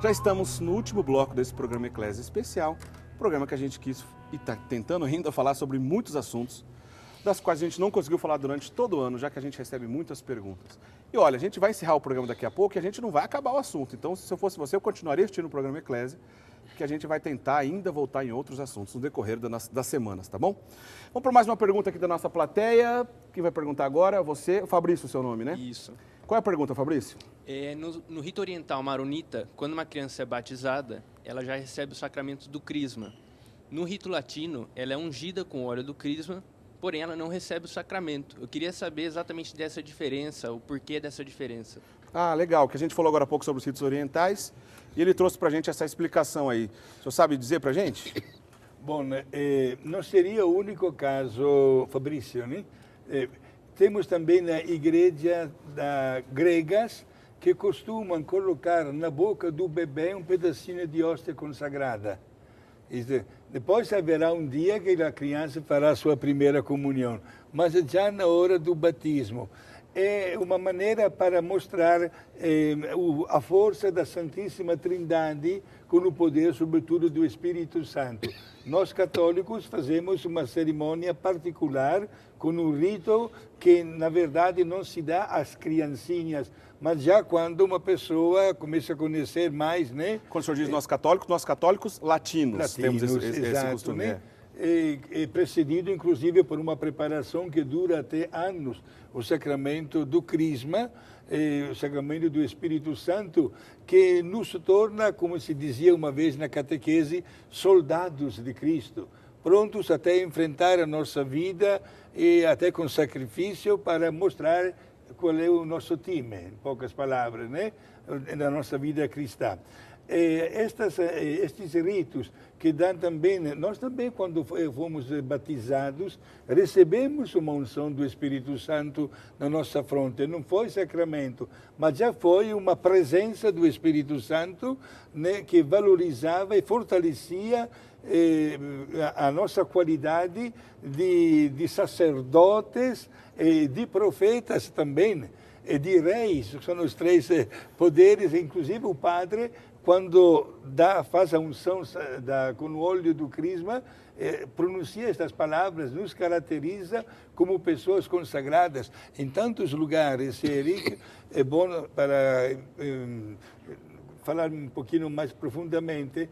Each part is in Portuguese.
Já estamos no último bloco desse programa Eclésia Especial, programa que a gente quis e está tentando ainda falar sobre muitos assuntos, das quais a gente não conseguiu falar durante todo o ano, já que a gente recebe muitas perguntas. E olha, a gente vai encerrar o programa daqui a pouco e a gente não vai acabar o assunto. Então, se eu fosse você, eu continuaria assistindo o programa Eclésia, que a gente vai tentar ainda voltar em outros assuntos no decorrer das semanas, tá bom? Vamos para mais uma pergunta aqui da nossa plateia. Quem vai perguntar agora é você, Fabrício, o seu nome, né? Isso. Qual é a pergunta, Fabrício? No rito oriental maronita, quando uma criança é batizada, ela já recebe o sacramento do crisma. No rito latino, ela é ungida com o óleo do crisma, porém ela não recebe o sacramento. Eu queria saber exatamente dessa diferença, o porquê dessa diferença. Ah, legal, que a gente falou agora há pouco sobre os ritos orientais e ele trouxe para a gente essa explicação aí. O senhor sabe dizer para a gente? Bom, não seria o único caso, Fabrício, né? Temos também na igreja gregas que costumam colocar na boca do bebê um pedacinho de hóstia consagrada. Depois haverá um dia que a criança fará a sua primeira comunhão, mas já na hora do batismo. É uma maneira para mostrar a força da Santíssima Trindade com o poder, sobretudo, do Espírito Santo. Nós, católicos, fazemos uma cerimônia particular com um rito que, na verdade, não se dá às criancinhas, mas já quando uma pessoa começa a conhecer mais, né? Quando o senhor diz nós católicos latinos temos esse costume. Né? É precedido, inclusive, por uma preparação que dura até anos, o sacramento do crisma, o sacramento do Espírito Santo, que nos torna, como se dizia uma vez na catequese, soldados de Cristo, prontos até enfrentar a nossa vida e até com sacrifício para mostrar qual é o nosso time, em poucas palavras, né? Na nossa vida cristã. Estes ritos que dão também, nós também quando fomos batizados, recebemos uma unção do Espírito Santo na nossa fronte. Não foi sacramento, mas já foi uma presença do Espírito Santo, né, que valorizava e fortalecia a nossa qualidade de sacerdotes e de profetas também, e de reis, são os três poderes, inclusive o padre, quando faz a unção com o óleo do crisma, pronuncia estas palavras, nos caracteriza como pessoas consagradas. Em tantos lugares, Eric, é bom para falar um pouquinho mais profundamente,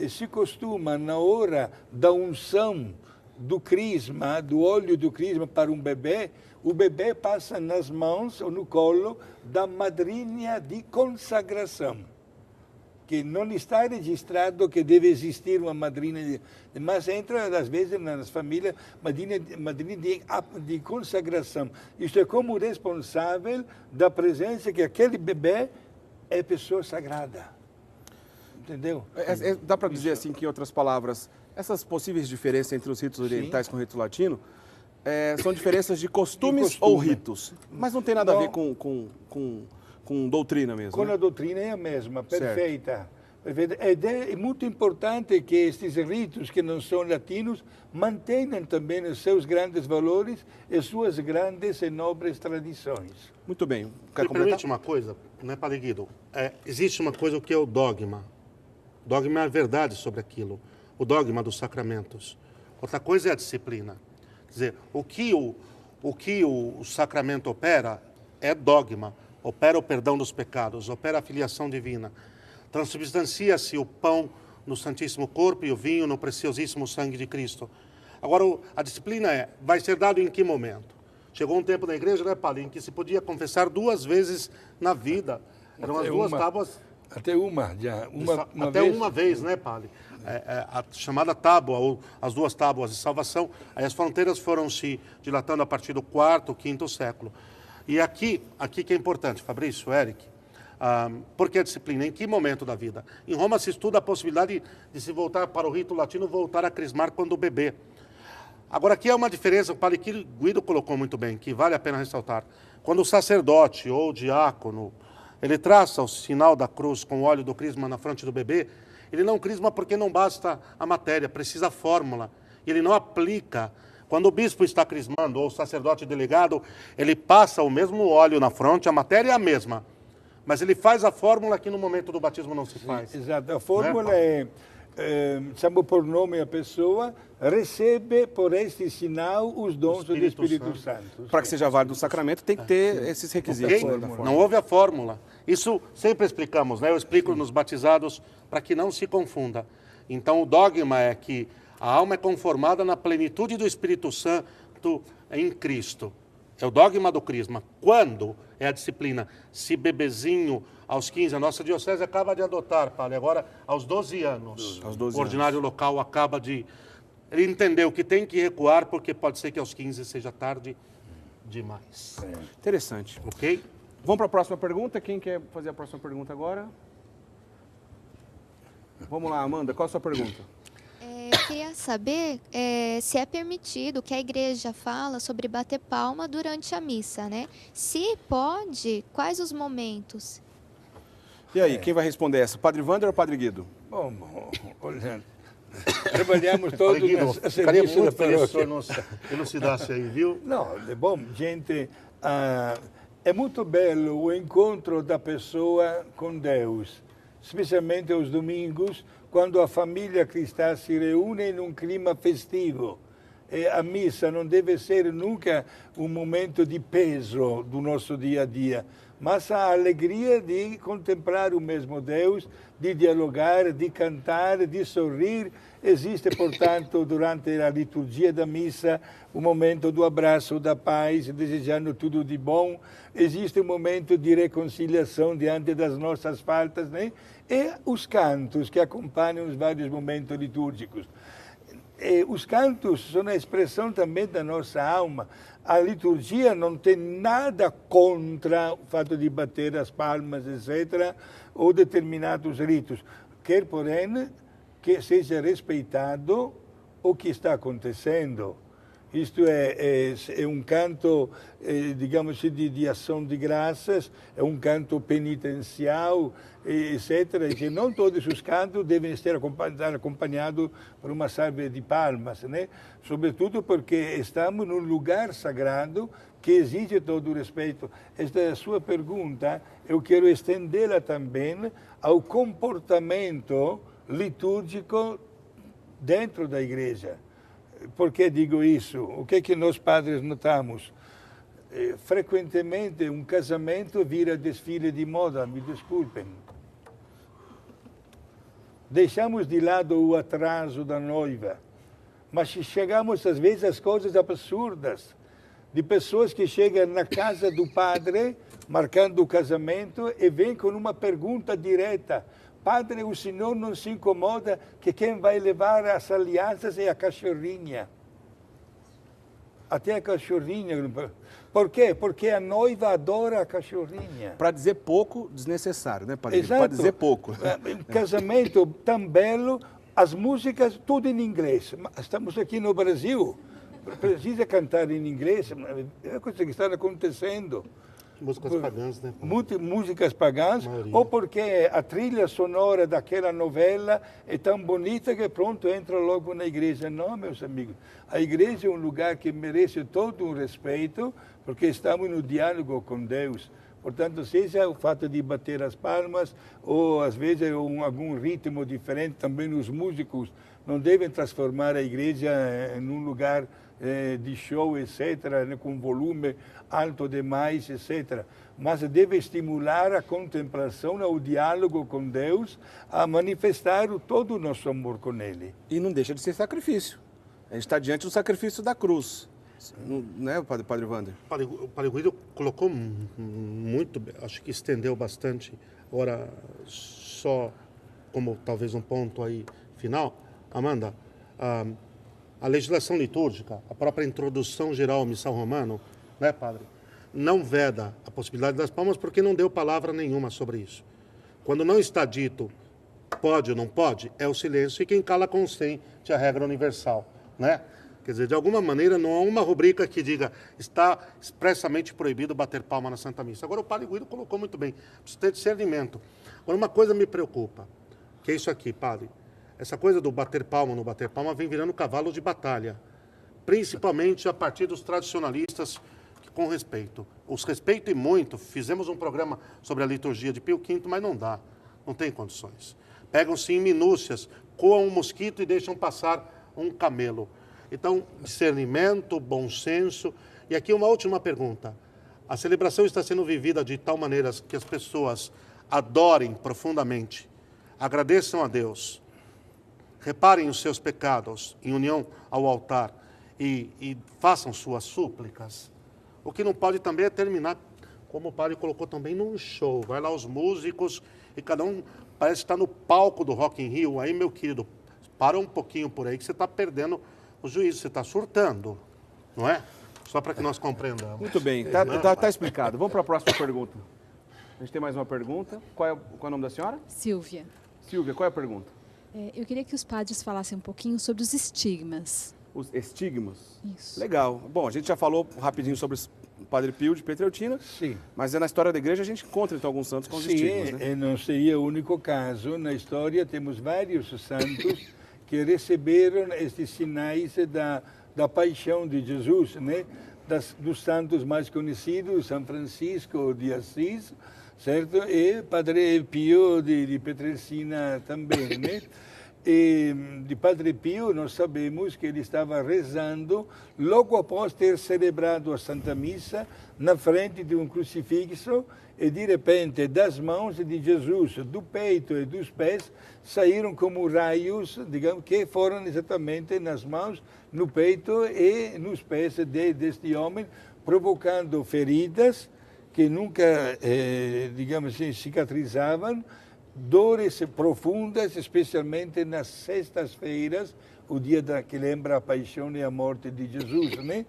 se costuma, na hora da unção do crisma, do óleo do crisma para um bebê, o bebê passa nas mãos ou no colo da madrinha de consagração, que não está registrado que deve existir uma madrinha, mas entra, às vezes, nas famílias, madrinha de consagração. Isto é como responsável da presença que aquele bebê é pessoa sagrada. Entendeu? Dá para dizer assim que, em outras palavras, essas possíveis diferenças entre os ritos orientais com o rito latino são diferenças de costumes ou ritos, mas não tem nada a ver com doutrina mesmo. Com né? a doutrina é a mesma, perfeita. É muito importante que estes ritos que não são latinos mantenham também os seus grandes valores e suas grandes e nobres tradições. Muito bem. Me permite uma coisa, né, Padre Guido? Existe uma coisa que é o dogma. O dogma é a verdade sobre aquilo. O dogma dos sacramentos. Outra coisa é a disciplina. Quer dizer, o que o sacramento opera é dogma. Opera o perdão dos pecados, opera a filiação divina. Transubstancia-se o pão no Santíssimo Corpo e o vinho no preciosíssimo sangue de Cristo. Agora, a disciplina vai ser dado em que momento? Chegou um tempo na igreja, né, Padre, em que se podia confessar 2 vezes na vida. Eram as 2 tábuas... Até uma, já. Uma vez, né, Padre? A chamada tábua, ou as 2 tábuas de salvação. Aí as fronteiras foram se dilatando a partir do 4º, 5º século. E aqui que é importante, Fabrício, Eric, por que a disciplina? Em que momento da vida? Em Roma se estuda a possibilidade de se voltar para o rito latino, voltar a crismar quando bebê. Agora, aqui é uma diferença, o Padre Guido colocou muito bem, que vale a pena ressaltar. Quando o sacerdote ou o diácono, ele traça o sinal da cruz com o óleo do crisma na fronte do bebê, ele não crisma porque não basta a matéria, precisa a fórmula. Ele não aplica. Quando o bispo está crismando, ou o sacerdote delegado, ele passa o mesmo óleo na fronte, a matéria é a mesma, Mas ele faz a fórmula que no momento do batismo não se faz. Exato, a fórmula chama por nome a pessoa, recebe por este sinal os dons do Espírito Santo. Para que seja válido o sacramento, tem que ter esses requisitos. Okay? Não houve a fórmula. Isso sempre explicamos, né? Eu explico nos batizados para que não se confunda. Então, o dogma é que a alma é conformada na plenitude do Espírito Santo em Cristo. É o dogma do crisma. Quando é a disciplina? Se bebezinho, aos 15, a nossa diocese acaba de adotar, Padre, agora aos 12 anos. Aos 12 o ordinário local acaba de... Ele entendeu que tem que recuar, porque pode ser que aos 15 seja tarde demais. Interessante. Ok? Vamos para a próxima pergunta. Quem quer fazer a próxima pergunta agora? Vamos lá, Amanda, qual a sua pergunta? Eu queria saber se é permitido que a igreja fala sobre bater palma durante a missa, né? Se pode, quais os momentos? E aí, quem vai responder essa? Padre Wander ou Padre Guido? Bom, olha, trabalhamos todos a Ficaria serviço da muito feliz se o senhor paróquia. nos elucidasse aí, viu? Não, é bom, gente, é muito belo o encontro da pessoa com Deus, especialmente aos domingos, quando a família cristã se reúne em um clima festivo. E a missa não deve ser nunca um momento de peso do nosso dia a dia, mas a alegria de contemplar o mesmo Deus, de dialogar, de cantar, de sorrir. Existe, portanto, durante a liturgia da missa, o momento do abraço, da paz, desejando tudo de bom. Existe um momento de reconciliação diante das nossas faltas, né? E os cantos que acompanham os vários momentos litúrgicos. E os cantos são a expressão também da nossa alma. A liturgia não tem nada contra o fato de bater as palmas, etc., ou determinados ritos. Quer, porém, que seja respeitado o que está acontecendo. Isto é um canto, digamos assim, de ação de graças, é um canto penitencial, etc. E que não todos os cantos devem estar acompanhados por uma salva de palmas, né? Sobretudo porque estamos num lugar sagrado que exige todo o respeito. Esta é a sua pergunta, eu quero estendê-la também ao comportamento litúrgico dentro da igreja. Por que digo isso? O que é que nós padres notamos? Frequentemente um casamento vira desfile de moda, me desculpem. Deixamos de lado o atraso da noiva, mas chegamos às vezes às coisas absurdas, de pessoas que chegam na casa do padre, marcando o casamento, e vêm com uma pergunta direta: Padre, o senhor não se incomoda que quem vai levar as alianças é a cachorrinha? Até a cachorrinha. Por quê? Porque a noiva adora a cachorrinha. Para dizer pouco, desnecessário, né, Padre? Exato. Para dizer pouco. Um casamento tão belo, as músicas tudo em inglês. Estamos aqui no Brasil, precisa cantar em inglês, é a coisa que está acontecendo. Músicas pagãs, né? Músicas pagãs, ou porque a trilha sonora daquela novela é tão bonita que pronto, entra logo na igreja. Não, meus amigos, a igreja é um lugar que merece todo um respeito, porque estamos no diálogo com Deus. Portanto, seja o fato de bater as palmas, ou às vezes algum ritmo diferente, também os músicos não devem transformar a igreja em um lugar de show, etc., com volume alto demais, etc. Mas deve estimular a contemplação, o diálogo com Deus, a manifestar todo o nosso amor com Ele. E não deixa de ser sacrifício. A gente está diante do sacrifício da cruz. Né, Padre Wander? O Padre Guido colocou muito, acho que estendeu bastante. Agora, só como talvez um ponto aí final, Amanda, a legislação litúrgica, a própria introdução geral ao missal romano, né, Padre, não veda a possibilidade das palmas porque não deu palavra nenhuma sobre isso. Quando não está dito pode ou não pode, é o silêncio, e quem cala consente a regra universal, né? Quer dizer, de alguma maneira, não há uma rubrica que diga está expressamente proibido bater palma na Santa Missa. Agora, o Padre Guido colocou muito bem, precisa ter discernimento. Agora, uma coisa me preocupa, que é isso aqui, Padre. Essa coisa do bater palma, no bater palma, vem virando cavalo de batalha, principalmente a partir dos tradicionalistas, que, com respeito, os respeito e muito, fizemos um programa sobre a liturgia de Pio V, mas não dá, não tem condições. Pegam-se em minúcias, coam um mosquito e deixam passar um camelo. Então, discernimento, bom senso. E aqui uma última pergunta. A celebração está sendo vivida de tal maneira que as pessoas adorem profundamente, agradeçam a Deus, reparem os seus pecados em união ao altar e façam suas súplicas. O que não pode também é terminar, como o padre colocou também, num show. Vai lá os músicos e cada um parece estar no palco do Rock in Rio. Aí, meu querido, para um pouquinho por aí que você está perdendo o juízo, você está surtando, não é? Só para que nós compreendamos. Muito bem, tá explicado. Vamos para a próxima pergunta. A gente tem mais uma pergunta. Qual é o nome da senhora? Silvia. Silvia, qual é a pergunta? Eu queria que os padres falassem um pouquinho sobre os estigmas. Os estigmas. Isso. Legal. Bom, a gente já falou rapidinho sobre o Padre Pio de Pietrelcina, Sim. mas na história da igreja a gente encontra então alguns santos com os estigmas, né? E não seria o único caso. Na história temos vários santos que receberam estes sinais da paixão de Jesus, né? Dos santos mais conhecidos, São Francisco de Assis, certo? E Padre Pio de Pietrelcina também, né? E de Padre Pio nós sabemos que ele estava rezando logo após ter celebrado a Santa Missa na frente de um crucifixo e de repente das mãos de Jesus, do peito e dos pés, saíram como raios, digamos, que foram exatamente nas mãos, no peito e nos pés deste homem, provocando feridas que nunca, digamos assim, cicatrizavam, dores profundas, especialmente nas sextas-feiras, o dia que lembra a paixão e a morte de Jesus, né?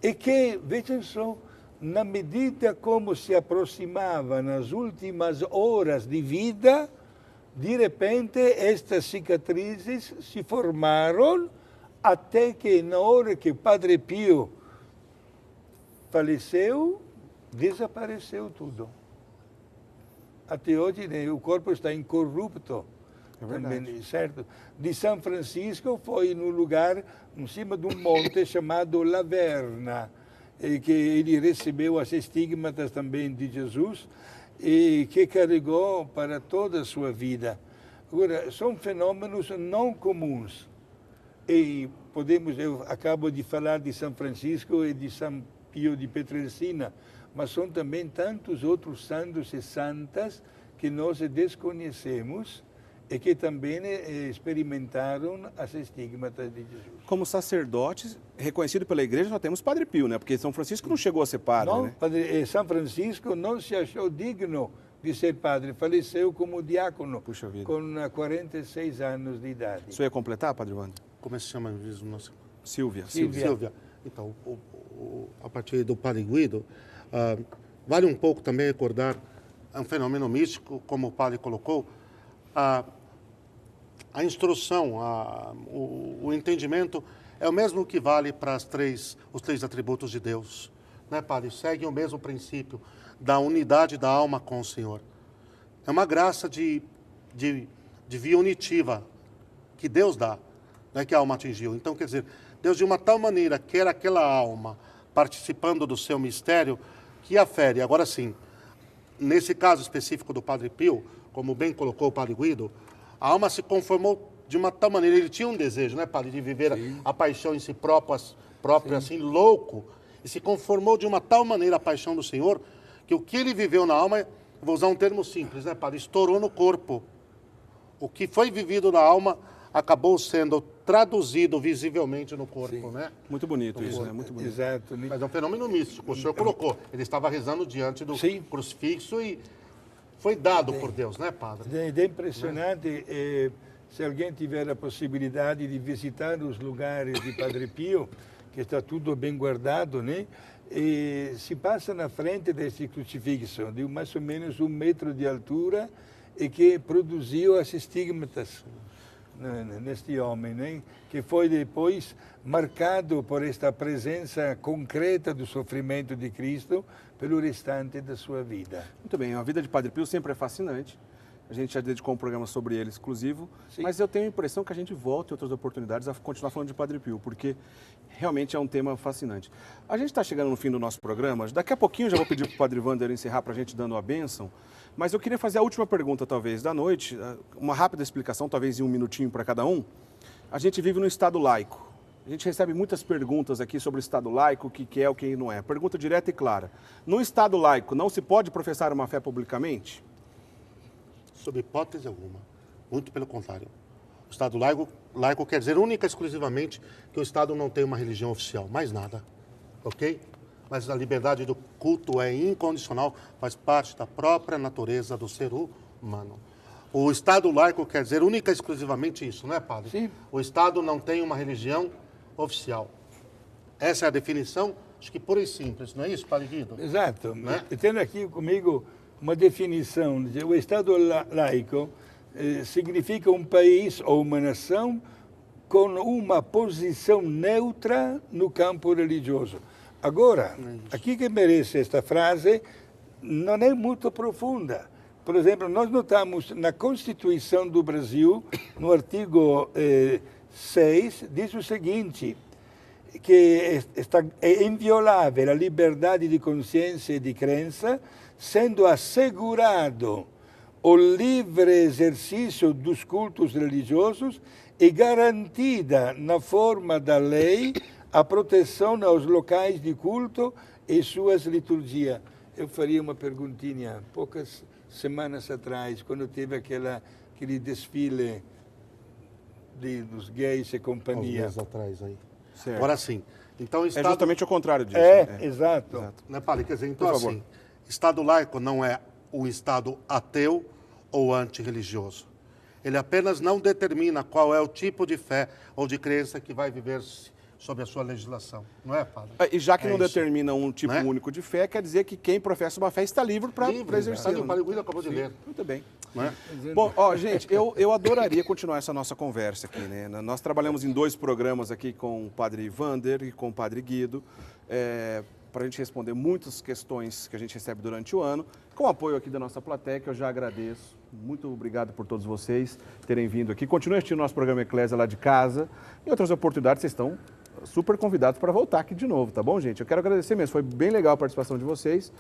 E que, vejam só, na medida como se aproximava nas últimas horas de vida, de repente estas cicatrizes se formaram até que na hora que Padre Pio faleceu, desapareceu tudo. Até hoje, né, o corpo está incorrupto. É verdade. Também, certo? De São Francisco foi no lugar, em cima de um monte chamado Laverna, e que ele recebeu as estigmatas também de Jesus e que carregou para toda a sua vida. Agora, são fenômenos não comuns. E eu acabo de falar de São Francisco e de São Pio de Pietrelcina, mas são também tantos outros santos e santas que nós desconhecemos e que também experimentaram as estigmatas de Jesus. Como sacerdotes, reconhecido pela igreja, nós temos Padre Pio, né? Porque São Francisco não chegou a ser padre, Não, né? São Francisco não se achou digno de ser padre, faleceu como diácono, Puxa vida. com 46 anos de idade. Isso ia completar, Padre Wander? Como é que se chama o nosso? Silvia. Silvia. Então, a partir do Padre Guido, vale um pouco também recordar um fenômeno místico, como o padre colocou, a instrução, o entendimento é o mesmo que vale para os três atributos de Deus. Né, padre? Segue o mesmo princípio da unidade da alma com o Senhor. É uma graça de via unitiva que Deus dá, né, que a alma atingiu. Então, quer dizer, Deus de uma tal maneira quer aquela alma participando do seu mistério que afere. Agora sim, nesse caso específico do Padre Pio, como bem colocou o Padre Guido, a alma se conformou de uma tal maneira, ele tinha um desejo, né, Padre, de viver a paixão em si próprio assim, louco, e se conformou de uma tal maneira a paixão do Senhor, que o que ele viveu na alma, vou usar um termo simples, né, Padre, estourou no corpo. O que foi vivido na alma acabou sendo traduzido visivelmente no corpo, né? Muito bonito isso, né? Muito bonito. Exato. Né? Mas é um fenômeno místico, o senhor colocou. Ele estava rezando diante do crucifixo e foi dado por Deus, né, Padre? É impressionante. Se alguém tiver a possibilidade de visitar os lugares de Padre Pio, que está tudo bem guardado, né? E se passa na frente desse crucifixo, de mais ou menos 1 metro de altura, e que produziu as estigmatas neste homem, né? Que foi depois marcado por esta presença concreta do sofrimento de Cristo pelo restante da sua vida. Muito bem, a vida de Padre Pio sempre é fascinante. A gente já dedicou um programa sobre ele exclusivo, Sim. mas eu tenho a impressão que a gente volta em outras oportunidades a continuar falando de Padre Pio, porque realmente é um tema fascinante. A gente está chegando no fim do nosso programa, daqui a pouquinho eu já vou pedir para o Padre Wander encerrar para a gente dando a bênção, mas eu queria fazer a última pergunta, talvez, da noite, uma rápida explicação, talvez em um minutinho para cada um. A gente vive no Estado laico. A gente recebe muitas perguntas aqui sobre o Estado laico, o que é, o que não é. Pergunta direta e clara. No Estado laico, não se pode professar uma fé publicamente? Sob hipótese alguma. Muito pelo contrário. O Estado laico quer dizer única e exclusivamente que o Estado não tem uma religião oficial, mais nada. Ok? Mas a liberdade do culto é incondicional, faz parte da própria natureza do ser humano. O Estado laico quer dizer única e exclusivamente isso, não é, padre? Sim. O Estado não tem uma religião oficial. Essa é a definição, acho que pura e simples, não é isso, padre Guido? Exato. Né? Eu tenho aqui comigo uma definição. O Estado laico significa um país ou uma nação com uma posição neutra no campo religioso. Agora, aqui que merece esta frase não é muito profunda. Por exemplo, nós notamos na Constituição do Brasil, no artigo 6, diz o seguinte, que é inviolável a liberdade de consciência e de crença, sendo assegurado o livre exercício dos cultos religiosos e garantida, na forma da lei, a proteção aos locais de culto e suas liturgias. Eu faria uma perguntinha, poucas semanas atrás, quando teve aquele desfile dos gays e companhia. Uns meses atrás aí. Certo. Agora sim. Então, É justamente o contrário disso. Exato. Né, padre? Quer dizer, então Por favor. assim, Estado laico não é um Estado ateu ou antirreligioso. Ele apenas não determina qual é o tipo de fé ou de crença que vai viver sob a sua legislação. Não é, padre? E já que não isso. determina um tipo Né? único de fé, quer dizer que quem professa uma fé está livre para exercer. O padre Guido acabou de ler. Muito bem. Não é? Bom, gente, eu adoraria continuar essa nossa conversa aqui, né? Nós trabalhamos em 2 programas aqui com o Padre Wander e com o Padre Guido, para a gente responder muitas questões que a gente recebe durante o ano, com o apoio aqui da nossa plateia, que eu já agradeço. Muito obrigado por todos vocês terem vindo aqui. Continuem assistindo nosso programa Eclésia lá de casa. Em outras oportunidades, vocês estão super convidados para voltar aqui de novo, tá bom, gente? Eu quero agradecer mesmo, foi bem legal a participação de vocês,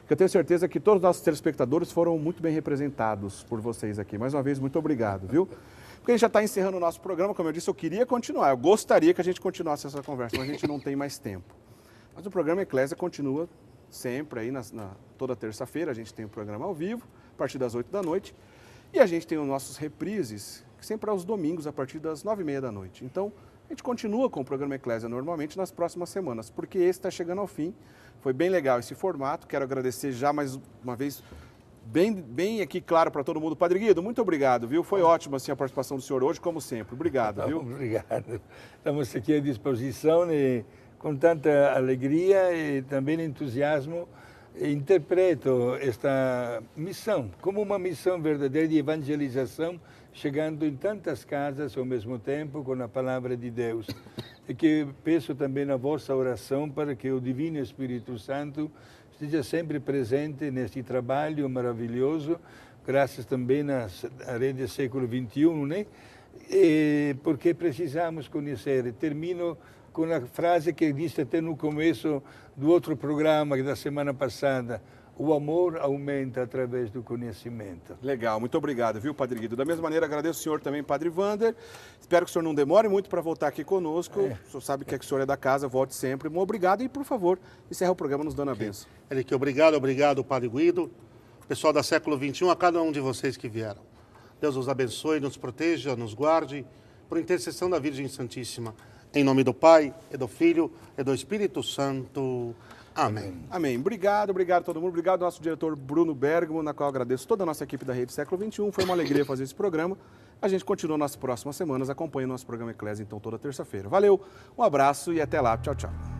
que eu tenho certeza que todos os nossos telespectadores foram muito bem representados por vocês aqui. Mais uma vez, muito obrigado, viu? Porque a gente já está encerrando o nosso programa, como eu disse, eu queria continuar, eu gostaria que a gente continuasse essa conversa, mas a gente não tem mais tempo. Mas o programa Eclésia continua sempre aí, toda terça-feira a gente tem o programa ao vivo, a partir das 8 da noite, e a gente tem os nossos reprises, que sempre aos domingos, a partir das 9h30 da noite. Então, a gente continua com o programa Eclésia normalmente nas próximas semanas, porque esse está chegando ao fim. Foi bem legal esse formato. Quero agradecer já mais uma vez, bem aqui claro para todo mundo. Padre Guido, muito obrigado, viu? Foi ótima assim, a participação do senhor hoje, como sempre. Obrigado, viu? Obrigado. Estamos aqui à disposição e com tanta alegria e também entusiasmo interpreto esta missão como uma missão verdadeira de evangelização, chegando em tantas casas ao mesmo tempo com a palavra de Deus. E que peço também na vossa oração para que o Divino Espírito Santo esteja sempre presente neste trabalho maravilhoso, graças também à rede século XXI, né? E porque precisamos conhecer. Termino com a frase que disse até no começo do outro programa da semana passada: o amor aumenta através do conhecimento. Legal, muito obrigado, viu, Padre Guido? Da mesma maneira, agradeço o senhor também, Padre Wander. Espero que o senhor não demore muito para voltar aqui conosco. O senhor sabe que o senhor é da casa, volte sempre. Um obrigado e, por favor, encerra o programa nos dando a bênção. Ele que obrigado, Padre Guido, pessoal da século XXI, a cada um de vocês que vieram. Deus os abençoe, nos proteja, nos guarde, por intercessão da Virgem Santíssima. Em nome do Pai, e do Filho, e do Espírito Santo. Amém. Amém. Obrigado a todo mundo. Obrigado ao nosso diretor Bruno Bergamo, na qual eu agradeço toda a nossa equipe da Rede Século XXI. Foi uma alegria fazer esse programa. A gente continua nas próximas semanas. Acompanhe o nosso programa Eclésia, então, toda terça-feira. Valeu, um abraço e até lá. Tchau, tchau.